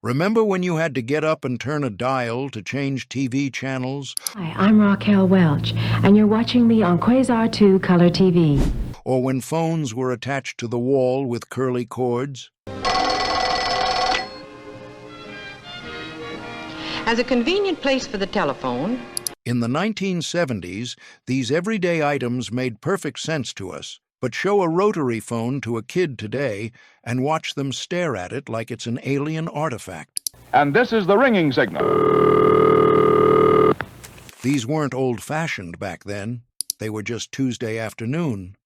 Remember when you had to get up and turn a dial to change TV channels? Hi, I'm Raquel Welch, and you're watching me on Quasar 2 Color TV. Or when phones were attached to the wall with curly cords? As a convenient place for the telephone, In the 1970s, these everyday items made perfect sense to us, but show a rotary phone to a kid today and watch them stare at it like it's an alien artifact. And this is the ringing signal. These weren't old-fashioned back then. They were just Tuesday afternoon.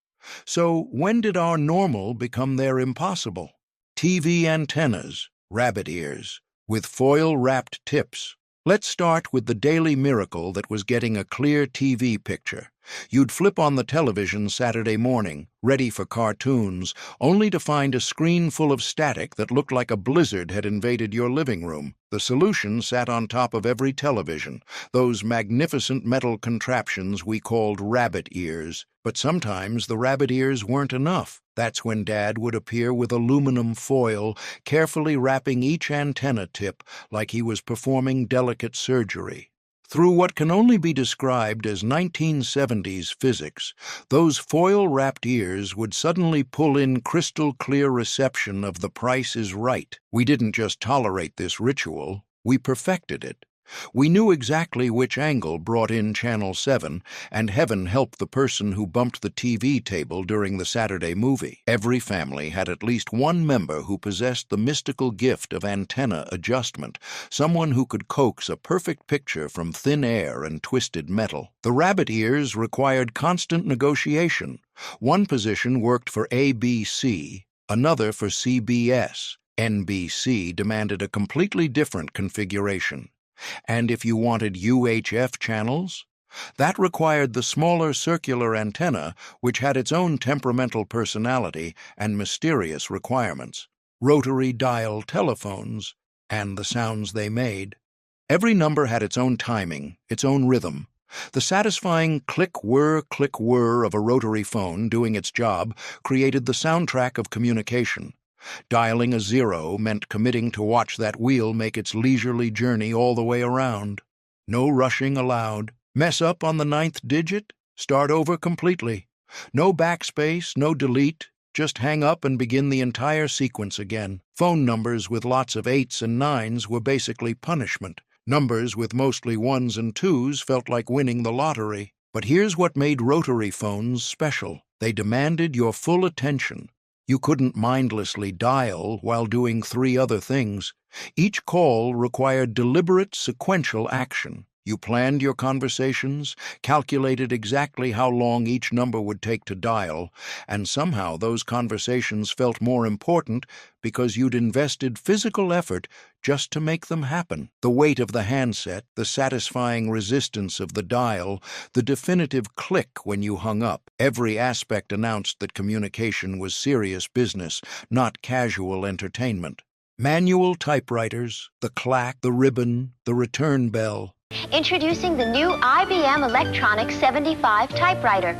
So when did our normal become their impossible? TV antennas, rabbit ears, with foil-wrapped tips. Let's start with the daily miracle that was getting a clear TV picture. You'd flip on the television Saturday morning, ready for cartoons, only to find a screen full of static that looked like a blizzard had invaded your living room. The solution sat on top of every television, those magnificent metal contraptions we called rabbit ears. But sometimes the rabbit ears weren't enough. That's when Dad would appear with aluminum foil, carefully wrapping each antenna tip like he was performing delicate surgery. Through what can only be described as 1970s physics, those foil-wrapped ears would suddenly pull in crystal-clear reception of The Price is Right. We didn't just tolerate this ritual, we perfected it. We knew exactly which angle brought in Channel 7, and heaven help the person who bumped the TV table during the Saturday movie. Every family had at least one member who possessed the mystical gift of antenna adjustment, someone who could coax a perfect picture from thin air and twisted metal. The rabbit ears required constant negotiation. One position worked for ABC, another for CBS. NBC demanded a completely different configuration. And if you wanted UHF channels, that required the smaller circular antenna, which had its own temperamental personality and mysterious requirements. Rotary dial telephones, and the sounds they made. Every number had its own timing, its own rhythm. The satisfying click-whir of a rotary phone doing its job created the soundtrack of communication. Dialing a 0 meant committing to watch that wheel make its leisurely journey all the way around. No rushing allowed. Mess up on the 9th digit? Start over completely. No backspace, no delete. Just hang up and begin the entire sequence again. Phone numbers with lots of 8s and 9s were basically punishment. Numbers with mostly 1s and 2s felt like winning the lottery. But here's what made rotary phones special. They demanded your full attention. You couldn't mindlessly dial while doing 3 other things. Each call required deliberate, sequential action. You planned your conversations, calculated exactly how long each number would take to dial, and somehow those conversations felt more important because you'd invested physical effort just to make them happen. The weight of the handset, the satisfying resistance of the dial, the definitive click when you hung up. Every aspect announced that communication was serious business, not casual entertainment. Manual typewriters, the clack, the ribbon, the return bell. Introducing the new IBM Electronic 75 typewriter.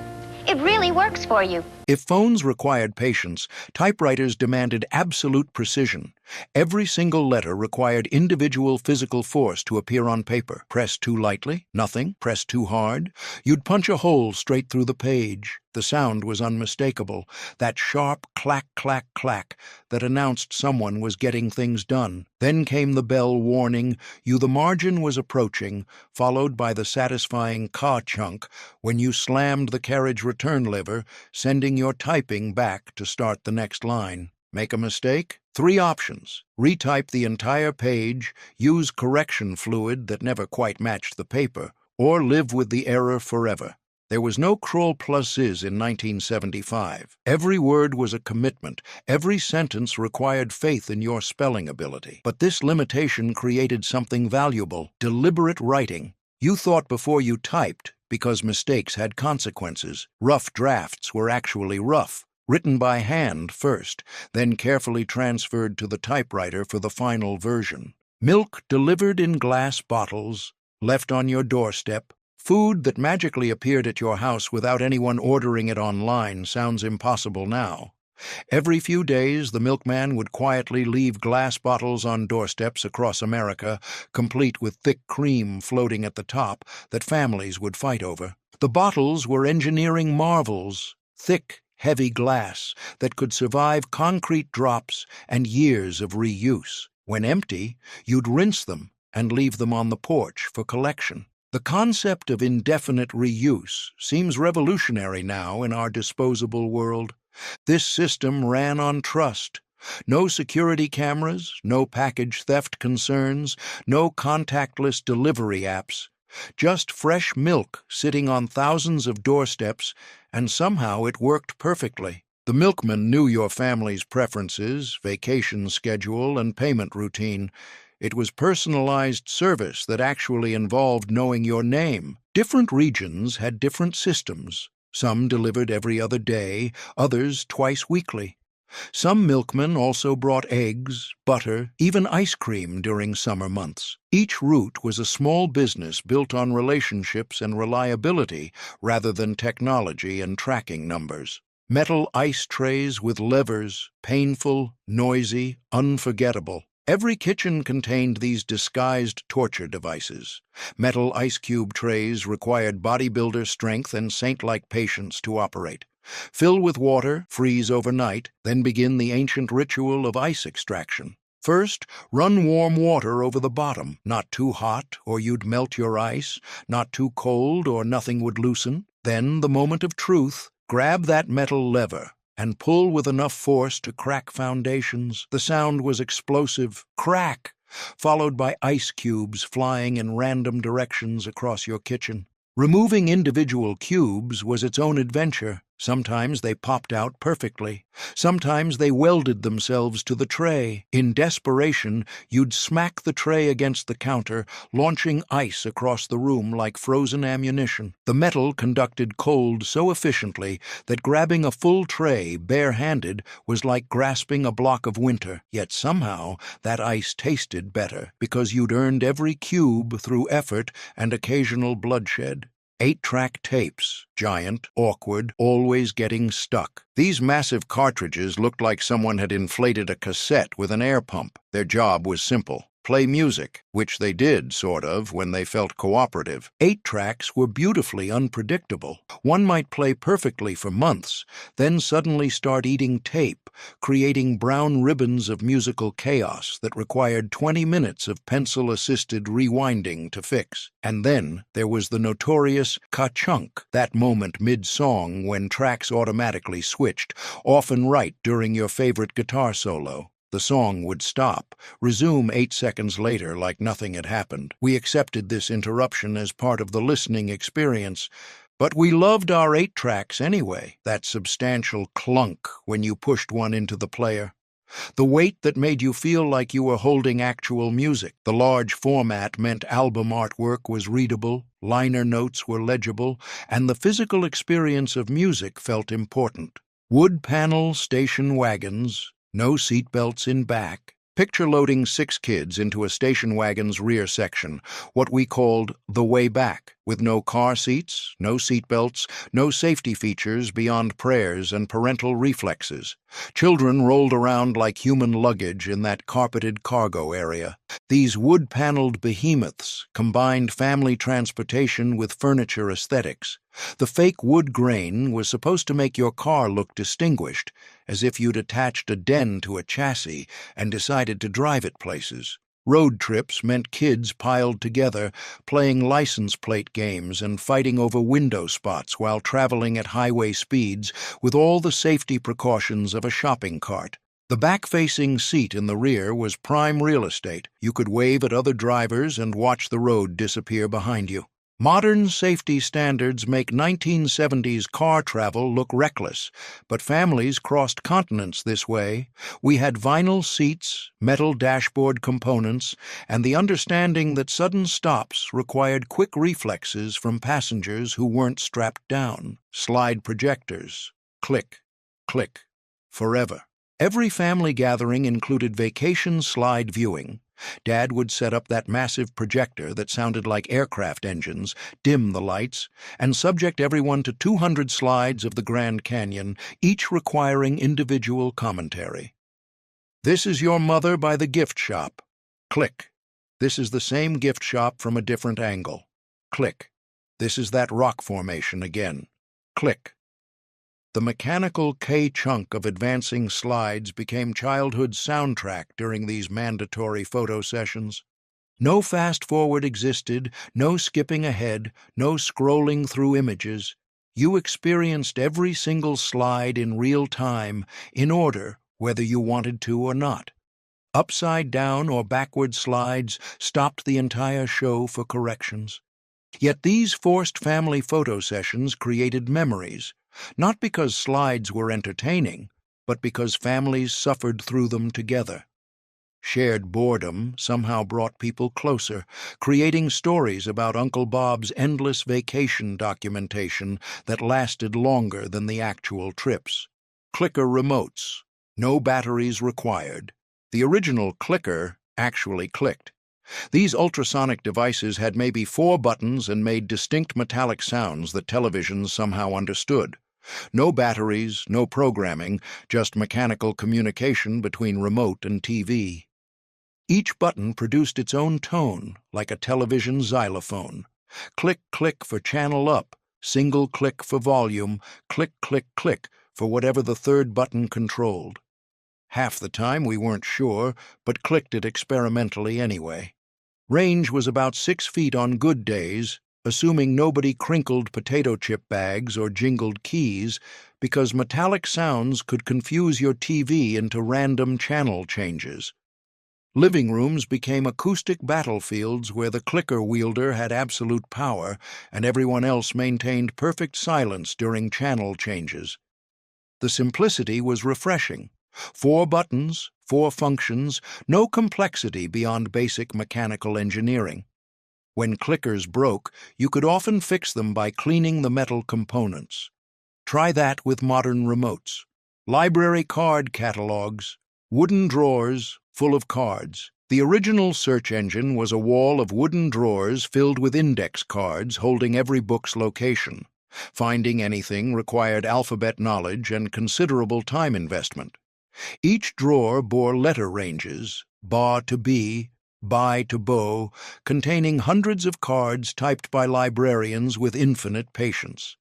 It really works for you. If phones required patience, typewriters demanded absolute precision. Every single letter required individual physical force to appear on paper. Press too lightly? Nothing. Press too hard? You'd punch a hole straight through the page. The sound was unmistakable, that sharp clack, clack, clack that announced someone was getting things done. Then came the bell warning you the margin was approaching, followed by the satisfying ka-chunk when you slammed the carriage return lever, sending your typing back to start the next line. Make a mistake? 3 options. Retype the entire page, use correction fluid that never quite matched the paper, or live with the error forever. There was no cruel pluses in 1975. Every word was a commitment. Every sentence required faith in your spelling ability. But this limitation created something valuable: deliberate writing. You thought before you typed because mistakes had consequences. Rough drafts were actually rough. Written by hand first, then carefully transferred to the typewriter for the final version. Milk delivered in glass bottles, left on your doorstep. Food that magically appeared at your house without anyone ordering it online sounds impossible now. Every few days, the milkman would quietly leave glass bottles on doorsteps across America, complete with thick cream floating at the top that families would fight over. The bottles were engineering marvels, thick, heavy glass that could survive concrete drops and years of reuse. When empty, you'd rinse them and leave them on the porch for collection. The concept of indefinite reuse seems revolutionary now in our disposable world. This system ran on trust. No security cameras, no package theft concerns, no contactless delivery apps. Just fresh milk sitting on thousands of doorsteps, and somehow it worked perfectly. The milkman knew your family's preferences, vacation schedule, and payment routine. It was personalized service that actually involved knowing your name. Different regions had different systems. Some delivered every other day, others twice weekly. Some milkmen also brought eggs, butter, even ice cream during summer months. Each route was a small business built on relationships and reliability rather than technology and tracking numbers. Metal ice trays with levers, painful, noisy, unforgettable. Every kitchen contained these disguised torture devices. Metal ice cube trays required bodybuilder strength and saint-like patience to operate. Fill with water, freeze overnight, then begin the ancient ritual of ice extraction. First, run warm water over the bottom, not too hot or you'd melt your ice, not too cold or nothing would loosen. Then, the moment of truth, grab that metal lever and pull with enough force to crack foundations. The sound was explosive, crack, followed by ice cubes flying in random directions across your kitchen. Removing individual cubes was its own adventure. Sometimes they popped out perfectly. Sometimes they welded themselves to the tray. In desperation, you'd smack the tray against the counter, launching ice across the room like frozen ammunition. The metal conducted cold so efficiently that grabbing a full tray bare-handed was like grasping a block of winter. Yet somehow that ice tasted better because you'd earned every cube through effort and occasional bloodshed. 8-track tapes, giant, awkward, always getting stuck. These massive cartridges looked like someone had inflated a cassette with an air pump. Their job was simple: play music, which they did, sort of, when they felt cooperative. 8 tracks were beautifully unpredictable. One might play perfectly for months, then suddenly start eating tape, creating brown ribbons of musical chaos that required 20 minutes of pencil-assisted rewinding to fix. And then there was the notorious ka-chunk, that moment mid-song when tracks automatically switched, often right during your favorite guitar solo. The song would stop, resume 8 seconds later like nothing had happened. We accepted this interruption as part of the listening experience, but we loved our 8 tracks anyway, that substantial clunk when you pushed one into the player. The weight that made you feel like you were holding actual music. The large format meant album artwork was readable, liner notes were legible, and the physical experience of music felt important. Wood panel station wagons, no seatbelts in back. Picture loading 6 kids into a station wagon's rear section, what we called the way back, with no car seats, no seatbelts, no safety features beyond prayers and parental reflexes. Children rolled around like human luggage in that carpeted cargo area. These wood-paneled behemoths combined family transportation with furniture aesthetics. The fake wood grain was supposed to make your car look distinguished, as if you'd attached a den to a chassis and decided to drive it places. Road trips meant kids piled together, playing license plate games and fighting over window spots while traveling at highway speeds with all the safety precautions of a shopping cart. The back-facing seat in the rear was prime real estate. You could wave at other drivers and watch the road disappear behind you. Modern safety standards make 1970s car travel look reckless, but families crossed continents this way. We had vinyl seats, metal dashboard components, and the understanding that sudden stops required quick reflexes from passengers who weren't strapped down. Slide projectors. Click, click, forever. Every family gathering included vacation slide viewing. Dad would set up that massive projector that sounded like aircraft engines, dim the lights, and subject everyone to 200 slides of the Grand Canyon, each requiring individual commentary. This is your mother by the gift shop. Click. This is the same gift shop from a different angle. Click. This is that rock formation again. Click. The mechanical K-chunk of advancing slides became childhood's soundtrack during these mandatory photo sessions. No fast-forward existed, no skipping ahead, no scrolling through images. You experienced every single slide in real time, in order, whether you wanted to or not. Upside-down or backward slides stopped the entire show for corrections. Yet these forced family photo sessions created memories, not because slides were entertaining, but because families suffered through them together. Shared boredom somehow brought people closer, creating stories about Uncle Bob's endless vacation documentation that lasted longer than the actual trips. Clicker remotes. No batteries required. The original clicker actually clicked. These ultrasonic devices had maybe 4 buttons and made distinct metallic sounds that televisions somehow understood. No batteries, no programming, just mechanical communication between remote and TV. Each button produced its own tone, like a television xylophone. Click, click for channel up, single click for volume, click, click, click for whatever the third button controlled. Half the time we weren't sure, but clicked it experimentally anyway. Range was about 6 feet on good days, assuming nobody crinkled potato chip bags or jingled keys, because metallic sounds could confuse your TV into random channel changes. Living rooms became acoustic battlefields where the clicker wielder had absolute power and everyone else maintained perfect silence during channel changes. The simplicity was refreshing. 4 buttons, 4 functions, no complexity beyond basic mechanical engineering. When clickers broke, you could often fix them by cleaning the metal components. Try that with modern remotes. Library card catalogs, wooden drawers full of cards. The original search engine was a wall of wooden drawers filled with index cards holding every book's location. Finding anything required alphabet knowledge and considerable time investment. Each drawer bore letter ranges, ba to B, bi to bo, containing hundreds of cards typed by librarians with infinite patience.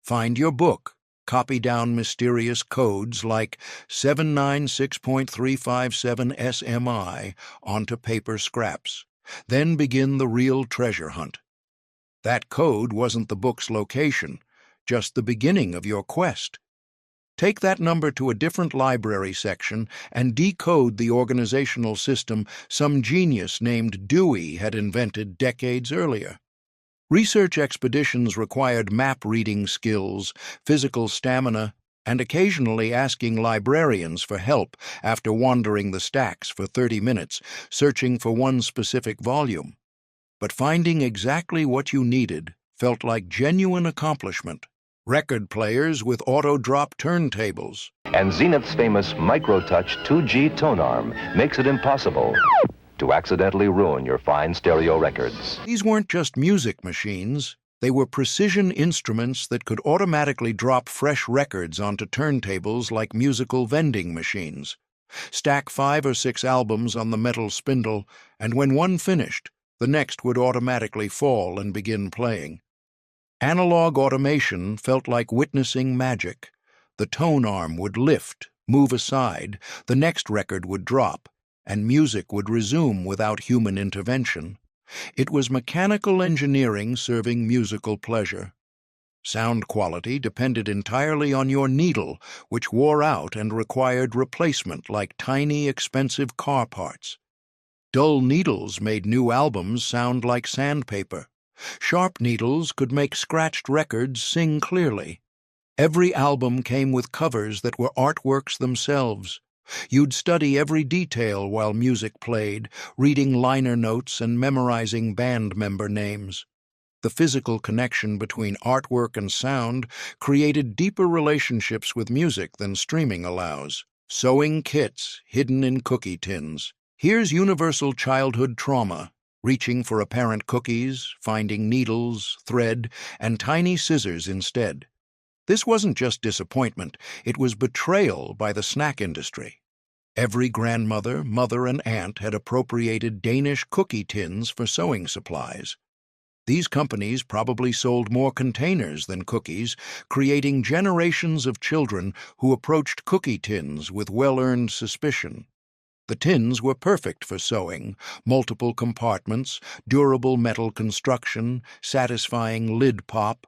Find your book, copy down mysterious codes like 796.357 SMI onto paper scraps, then begin the real treasure hunt. That code wasn't the book's location, just the beginning of your quest. Take that number to a different library section and decode the organizational system some genius named Dewey had invented decades earlier. Research expeditions required map-reading skills, physical stamina, and occasionally asking librarians for help after wandering the stacks for 30 minutes, searching for one specific volume. But finding exactly what you needed felt like genuine accomplishment. Record players with auto-drop turntables. And Zenith's famous MicroTouch 2G tone arm makes it impossible to accidentally ruin your fine stereo records. These weren't just music machines. They were precision instruments that could automatically drop fresh records onto turntables like musical vending machines. Stack 5 or 6 albums on the metal spindle, and when one finished, the next would automatically fall and begin playing. Analog automation felt like witnessing magic. The tone arm would lift, move aside, the next record would drop, and music would resume without human intervention. It was mechanical engineering serving musical pleasure. Sound quality depended entirely on your needle, which wore out and required replacement like tiny, expensive car parts. Dull needles made new albums sound like sandpaper. Sharp needles could make scratched records sing clearly. Every album came with covers that were artworks themselves. You'd study every detail while music played, reading liner notes and memorizing band member names. The physical connection between artwork and sound created deeper relationships with music than streaming allows. Sewing kits hidden in cookie tins. Here's universal childhood trauma, reaching for apparent cookies, finding needles, thread, and tiny scissors instead. This wasn't just disappointment, it was betrayal by the snack industry. Every grandmother, mother, and aunt had appropriated Danish cookie tins for sewing supplies. These companies probably sold more containers than cookies, creating generations of children who approached cookie tins with well-earned suspicion. The tins were perfect for sewing, multiple compartments, durable metal construction, satisfying lid pop.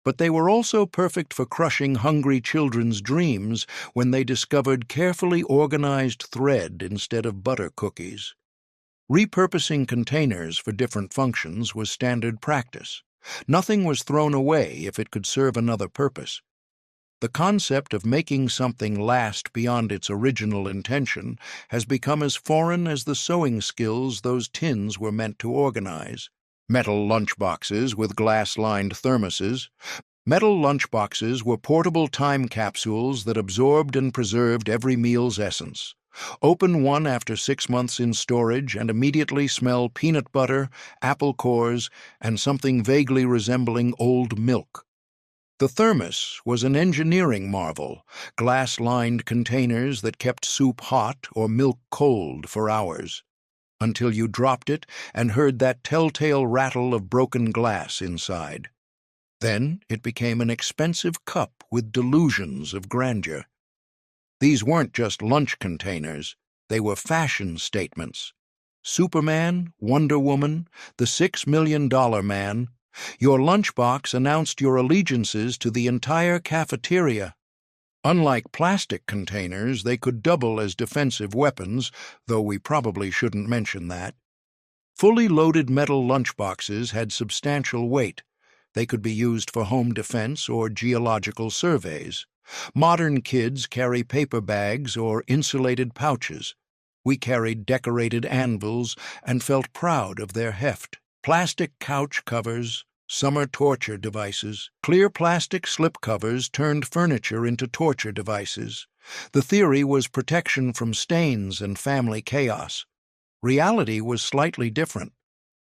But they were also perfect for crushing hungry children's dreams when they discovered carefully organized thread instead of butter cookies. Repurposing containers for different functions was standard practice. Nothing was thrown away if it could serve another purpose. The concept of making something last beyond its original intention has become as foreign as the sewing skills those tins were meant to organize. Metal lunchboxes with glass-lined thermoses. Metal lunchboxes were portable time capsules that absorbed and preserved every meal's essence. Open one after 6 months in storage and immediately smell peanut butter, apple cores, and something vaguely resembling old milk. The thermos was an engineering marvel, glass-lined containers that kept soup hot or milk cold for hours, until you dropped it and heard that telltale rattle of broken glass inside. Then it became an expensive cup with delusions of grandeur. These weren't just lunch containers, they were fashion statements. Superman, Wonder Woman, the $6 million man. Your lunchbox announced your allegiances to the entire cafeteria. Unlike plastic containers, they could double as defensive weapons, though we probably shouldn't mention that. Fully loaded metal lunchboxes had substantial weight. They could be used for home defense or geological surveys. Modern kids carry paper bags or insulated pouches. We carried decorated anvils and felt proud of their heft. Plastic couch covers, summer torture devices. Clear plastic slipcovers turned furniture into torture devices. The theory was protection from stains and family chaos. Reality was slightly different.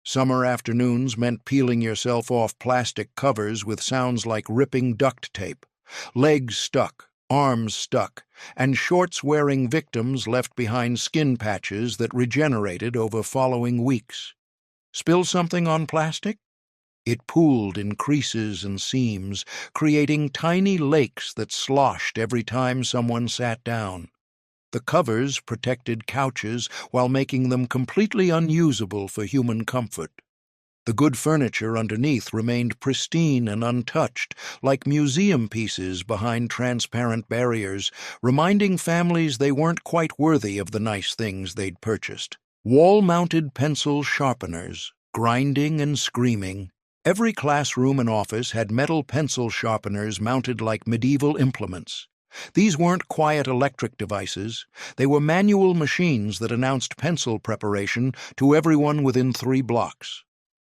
Summer afternoons meant peeling yourself off plastic covers with sounds like ripping duct tape. Legs stuck, arms stuck, and shorts-wearing victims left behind skin patches that regenerated over following weeks. Spill something on plastic? It pooled in creases and seams, creating tiny lakes that sloshed every time someone sat down. The covers protected couches while making them completely unusable for human comfort. The good furniture underneath remained pristine and untouched, like museum pieces behind transparent barriers, reminding families they weren't quite worthy of the nice things they'd purchased. Wall-mounted pencil sharpeners, grinding and screaming. Every classroom and office had metal pencil sharpeners mounted like medieval implements. These weren't quiet electric devices. They were manual machines that announced pencil preparation to everyone within 3 blocks.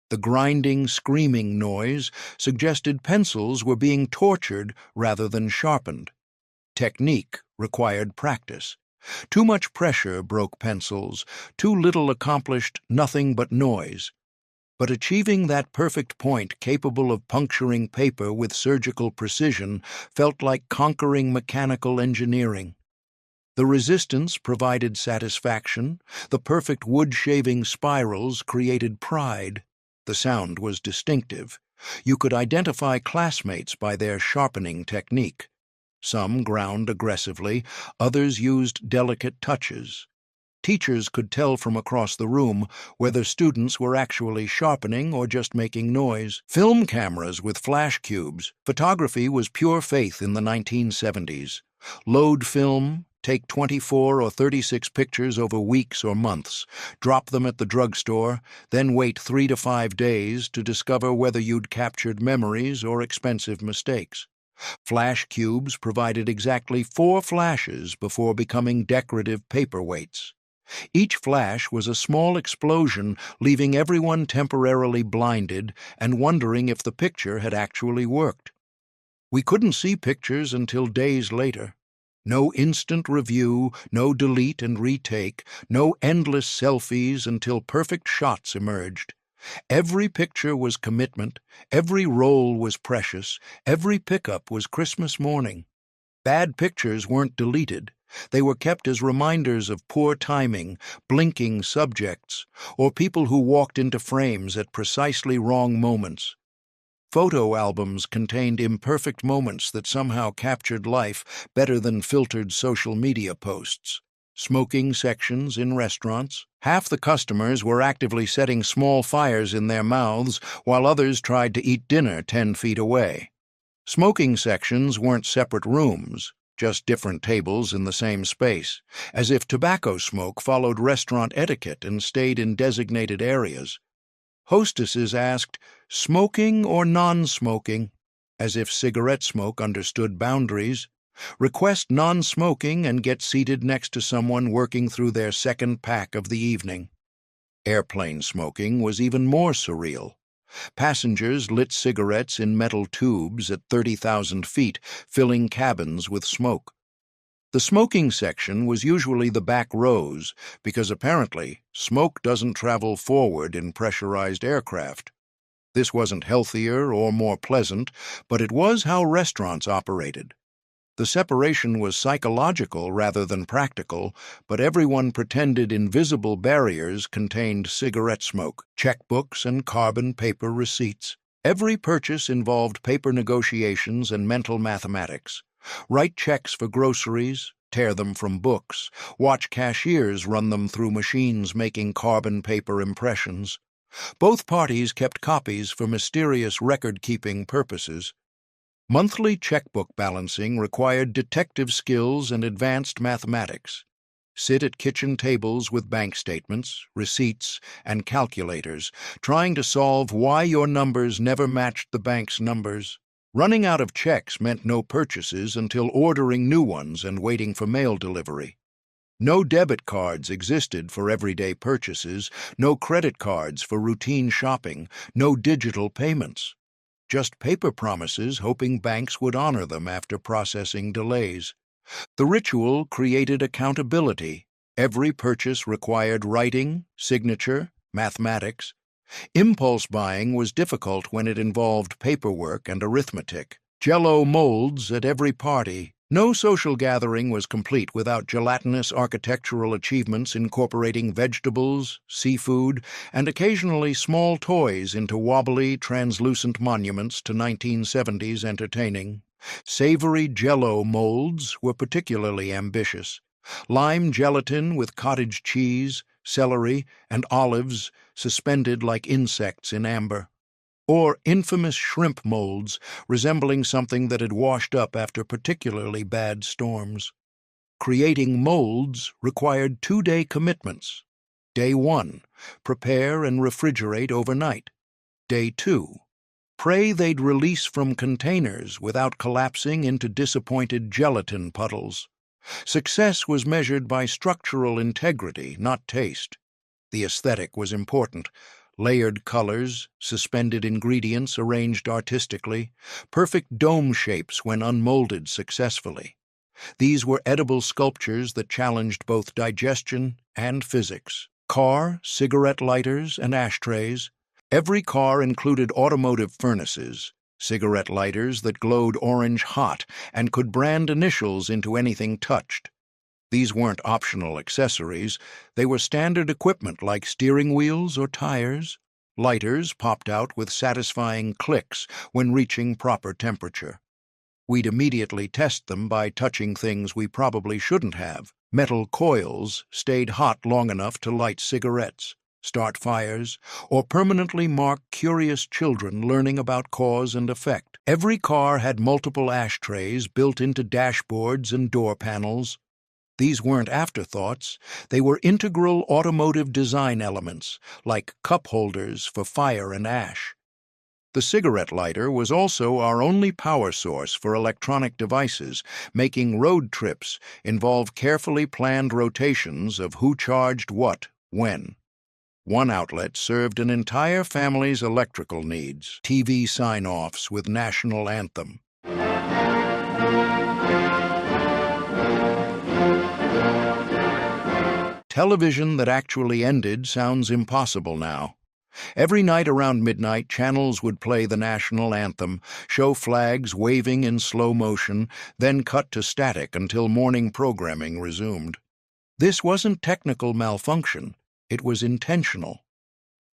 The grinding, screaming noise suggested pencils were being tortured rather than sharpened. Technique required practice. Too much pressure broke pencils, too little accomplished nothing but noise. But achieving that perfect point capable of puncturing paper with surgical precision felt like conquering mechanical engineering. The resistance provided satisfaction, the perfect wood-shaving spirals created pride. The sound was distinctive. You could identify classmates by their sharpening technique. Some ground aggressively, others used delicate touches. Teachers could tell from across the room whether students were actually sharpening or just making noise. Film cameras with flash cubes. Photography was pure faith in the 1970s. Load film, take 24 or 36 pictures over weeks or months, drop them at the drugstore, then wait 3 to 5 days to discover whether you'd captured memories or expensive mistakes. Flash cubes provided exactly 4 flashes before becoming decorative paperweights. Each flash was a small explosion, leaving everyone temporarily blinded and wondering if the picture had actually worked. We couldn't see pictures until days later. No instant review, no delete and retake, no endless selfies until perfect shots emerged. Every picture was commitment, every roll was precious, every pickup was Christmas morning. Bad pictures weren't deleted. They were kept as reminders of poor timing, blinking subjects, or people who walked into frames at precisely wrong moments. Photo albums contained imperfect moments that somehow captured life better than filtered social media posts. Smoking sections in restaurants. Half the customers were actively setting small fires in their mouths while others tried to eat dinner 10 feet away. Smoking sections weren't separate rooms, just different tables in the same space, as if tobacco smoke followed restaurant etiquette and stayed in designated areas. Hostesses asked, "Smoking or non-smoking?" as if cigarette smoke understood boundaries. Request non-smoking and get seated next to someone working through their second pack of the evening. Airplane smoking was even more surreal. Passengers lit cigarettes in metal tubes at 30,000 feet, filling cabins with smoke. The smoking section was usually the back rows because apparently smoke doesn't travel forward in pressurized aircraft. This wasn't healthier or more pleasant, but it was how restaurants operated. The separation was psychological rather than practical, but everyone pretended invisible barriers contained cigarette smoke, checkbooks, and carbon paper receipts. Every purchase involved paper negotiations and mental mathematics. Write checks for groceries, tear them from books, watch cashiers run them through machines making carbon paper impressions. Both parties kept copies for mysterious record-keeping purposes. Monthly checkbook balancing required detective skills and advanced mathematics. Sit at kitchen tables with bank statements, receipts, and calculators, trying to solve why your numbers never matched the bank's numbers. Running out of checks meant no purchases until ordering new ones and waiting for mail delivery. No debit cards existed for everyday purchases, no credit cards for routine shopping, no digital payments. Just paper promises hoping banks would honor them after processing delays. The ritual created accountability. Every purchase required writing, signature, mathematics. Impulse buying was difficult when it involved paperwork and arithmetic. Jell-O molds at every party. No social gathering was complete without gelatinous architectural achievements incorporating vegetables, seafood, and occasionally small toys into wobbly, translucent monuments to 1970s entertaining. Savory Jell-O molds were particularly ambitious. Lime gelatin with cottage cheese, celery, and olives suspended like insects in amber. Or infamous shrimp molds resembling something that had washed up after particularly bad storms. Creating molds required 2-day commitments. Day 1, prepare and refrigerate overnight. Day 2, pray they'd release from containers without collapsing into disappointed gelatin puddles. Success was measured by structural integrity, not taste. The aesthetic was important. Layered colors, suspended ingredients arranged artistically, perfect dome shapes when unmolded successfully. These were edible sculptures that challenged both digestion and physics. Car, cigarette lighters, and ashtrays. Every car included automotive furnaces, cigarette lighters that glowed orange hot and could brand initials into anything touched. These weren't optional accessories, they were standard equipment like steering wheels or tires. Lighters popped out with satisfying clicks when reaching proper temperature. We'd immediately test them by touching things we probably shouldn't have. Metal coils stayed hot long enough to light cigarettes, start fires, or permanently mark curious children learning about cause and effect. Every car had multiple ashtrays built into dashboards and door panels. These weren't afterthoughts, they were integral automotive design elements, like cup holders for fire and ash. The cigarette lighter was also our only power source for electronic devices, making road trips involve carefully planned rotations of who charged what, when. One outlet served an entire family's electrical needs, TV sign-offs with national anthem. Television that actually ended sounds impossible now. Every night around midnight, channels would play the national anthem, show flags waving in slow motion, then cut to static until morning programming resumed. This wasn't technical malfunction, it was intentional.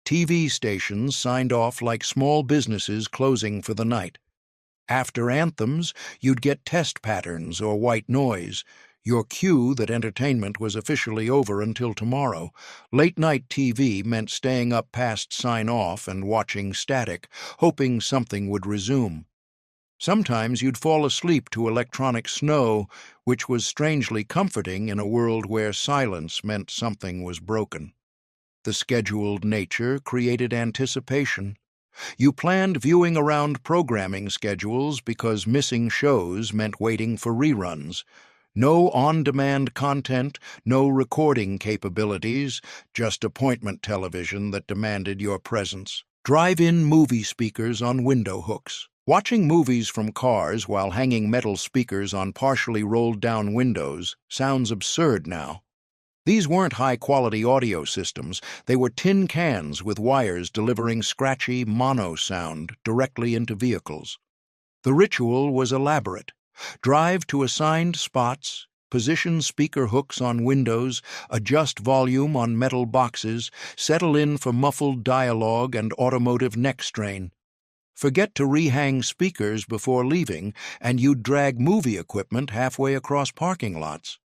TV stations signed off like small businesses closing for the night. After anthems, you'd get test patterns or white noise, your cue that entertainment was officially over until tomorrow. Late-night TV meant staying up past sign-off and watching static, hoping something would resume. Sometimes you'd fall asleep to electronic snow, which was strangely comforting in a world where silence meant something was broken. The scheduled nature created anticipation. You planned viewing around programming schedules because missing shows meant waiting for reruns. No on-demand content, no recording capabilities, just appointment television that demanded your presence. Drive-in movie speakers on window hooks. Watching movies from cars while hanging metal speakers on partially rolled-down windows sounds absurd now. These weren't high-quality audio systems. They were tin cans with wires delivering scratchy mono sound directly into vehicles. The ritual was elaborate. Drive to assigned spots, position speaker hooks on windows, adjust volume on metal boxes, settle in for muffled dialogue and automotive neck strain. Forget to rehang speakers before leaving, and you'd drag movie equipment halfway across parking lots.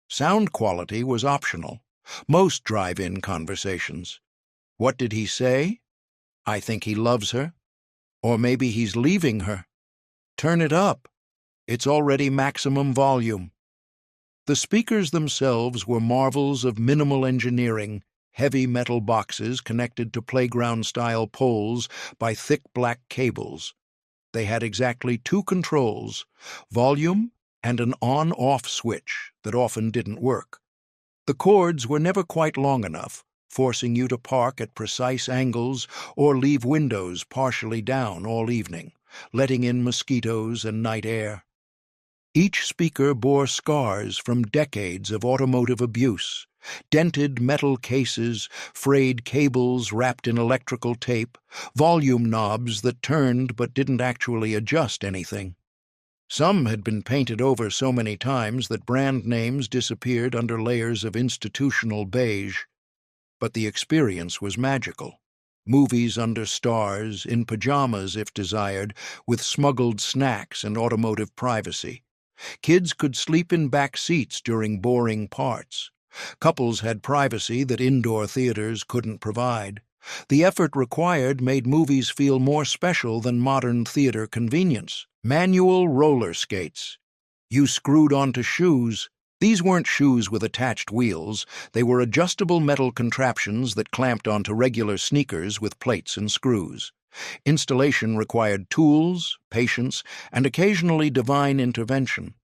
Sound quality was optional. Most drive-in conversations. What did he say? I think he loves her. Or maybe he's leaving her. Turn it up. It's already maximum volume. The speakers themselves were marvels of minimal engineering, heavy metal boxes connected to playground-style poles by thick black cables. They had exactly two controls, volume and an on-off switch that often didn't work. The cords were never quite long enough, forcing you to park at precise angles or leave windows partially down all evening, letting in mosquitoes and night air. Each speaker bore scars from decades of automotive abuse, dented metal cases, frayed cables wrapped in electrical tape, volume knobs that turned but didn't actually adjust anything. Some had been painted over so many times that brand names disappeared under layers of institutional beige. But the experience was magical. Movies under stars, in pajamas if desired, with smuggled snacks and automotive privacy. Kids could sleep in back seats during boring parts. Couples had privacy that indoor theaters couldn't provide. The effort required made movies feel more special than modern theater convenience. Manual roller skates. You screwed onto shoes. These weren't shoes with attached wheels. They were adjustable metal contraptions that clamped onto regular sneakers with plates and screws. Installation required tools, patience, and occasionally divine intervention.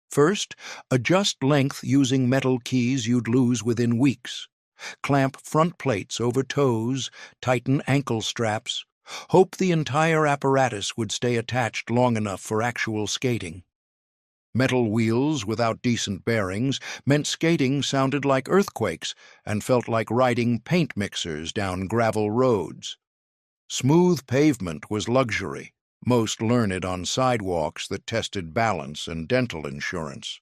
First, adjust length using metal keys you'd lose within weeks. Clamp front plates over toes, tighten ankle straps. Hope the entire apparatus would stay attached long enough for actual skating. Metal wheels without decent bearings meant skating sounded like earthquakes and felt like riding paint mixers down gravel roads. Smooth pavement was luxury, most learned on sidewalks that tested balance and dental insurance.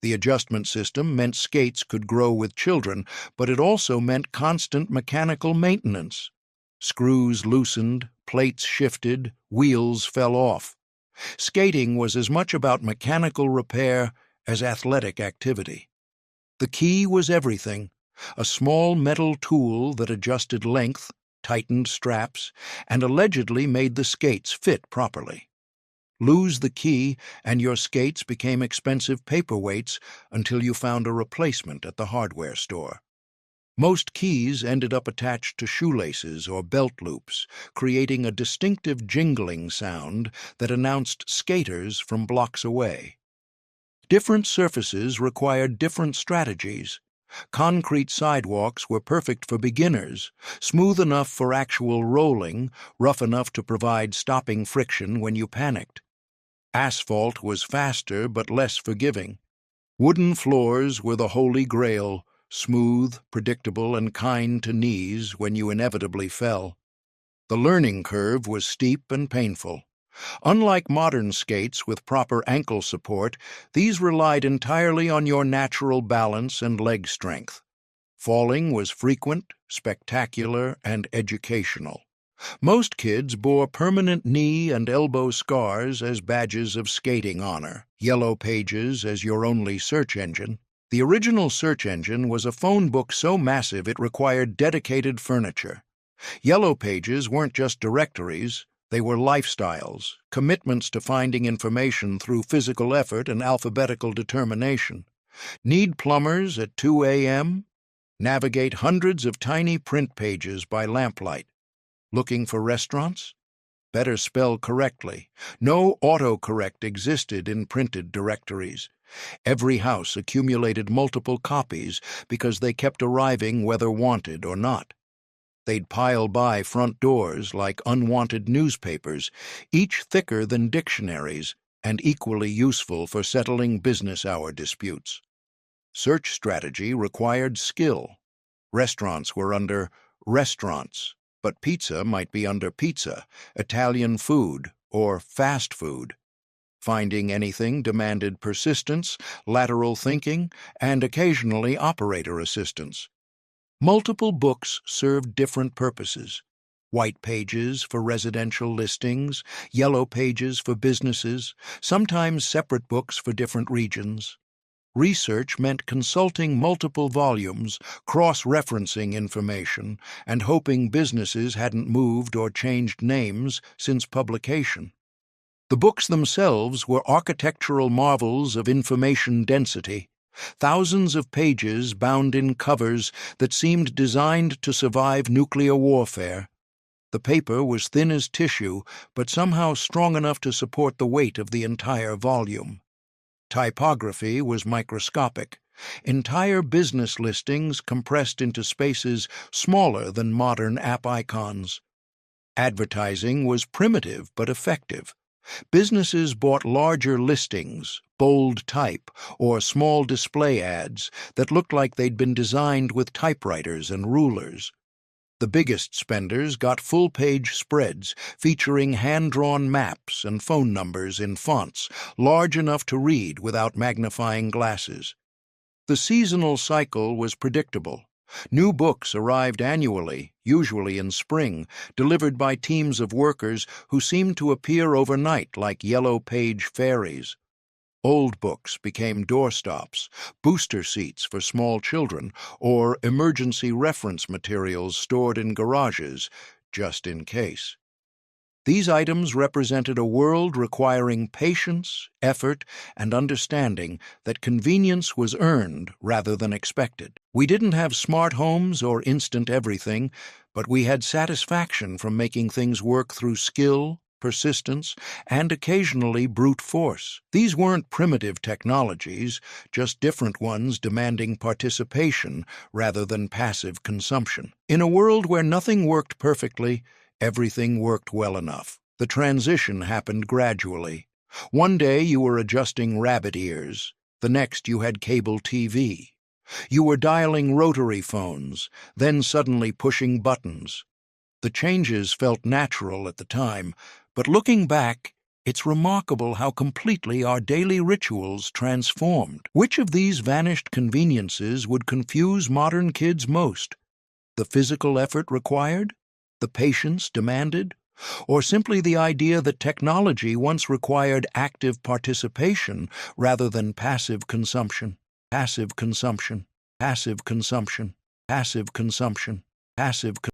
The adjustment system meant skates could grow with children, but it also meant constant mechanical maintenance. Screws loosened, plates shifted, wheels fell off. Skating was as much about mechanical repair as athletic activity. The key was everything, a small metal tool that adjusted length, tightened straps, and allegedly made the skates fit properly. Lose the key, and your skates became expensive paperweights until you found a replacement at the hardware store. Most keys ended up attached to shoelaces or belt loops, creating a distinctive jingling sound that announced skaters from blocks away. Different surfaces required different strategies. Concrete sidewalks were perfect for beginners, smooth enough for actual rolling, rough enough to provide stopping friction when you panicked. Asphalt was faster but less forgiving. Wooden floors were the holy grail, smooth, predictable, and kind to knees when you inevitably fell. The learning curve was steep and painful. Unlike modern skates with proper ankle support, these relied entirely on your natural balance and leg strength. Falling was frequent, spectacular, and educational. Most kids bore permanent knee and elbow scars as badges of skating honor. Yellow Pages as your only search engine. The original search engine was a phone book so massive it required dedicated furniture. Yellow Pages weren't just directories, they were lifestyles, commitments to finding information through physical effort and alphabetical determination. Need plumbers at 2 a.m.? Navigate hundreds of tiny print pages by lamplight. Looking for restaurants? Better spell correctly. No autocorrect existed in printed directories. Every house accumulated multiple copies because they kept arriving whether wanted or not. They'd pile by front doors like unwanted newspapers, each thicker than dictionaries and equally useful for settling business hour disputes. Search strategy required skill. Restaurants were under restaurants, but pizza might be under pizza, Italian food, or fast food. Finding anything demanded persistence, lateral thinking, and occasionally operator assistance. Multiple books served different purposes. White pages for residential listings, yellow pages for businesses, sometimes separate books for different regions. Research meant consulting multiple volumes, cross-referencing information, and hoping businesses hadn't moved or changed names since publication. The books themselves were architectural marvels of information density, thousands of pages bound in covers that seemed designed to survive nuclear warfare. The paper was thin as tissue, but somehow strong enough to support the weight of the entire volume. Typography was microscopic. Entire business listings compressed into spaces smaller than modern app icons. Advertising was primitive but effective. Businesses bought larger listings, bold type, or small display ads that looked like they'd been designed with typewriters and rulers. The biggest spenders got full-page spreads featuring hand-drawn maps and phone numbers in fonts large enough to read without magnifying glasses. The seasonal cycle was predictable. New books arrived annually, usually in spring, delivered by teams of workers who seemed to appear overnight like yellow page fairies. Old books became doorstops, booster seats for small children, or emergency reference materials stored in garages, just in case. These items represented a world requiring patience, effort, and understanding that convenience was earned rather than expected. We didn't have smart homes or instant everything, but we had satisfaction from making things work through skill, persistence, and occasionally brute force. These weren't primitive technologies, just different ones demanding participation rather than passive consumption. In a world where nothing worked perfectly, everything worked well enough. The transition happened gradually. One day you were adjusting rabbit ears, the next you had cable TV. You were dialing rotary phones, then suddenly pushing buttons. The changes felt natural at the time, but looking back, it's remarkable how completely our daily rituals transformed. Which of these vanished conveniences would confuse modern kids most? The physical effort required? The patience demanded? Or simply the idea that technology once required active participation rather than passive consumption? Passive consumption, passive consumption, passive consumption, passive consumption.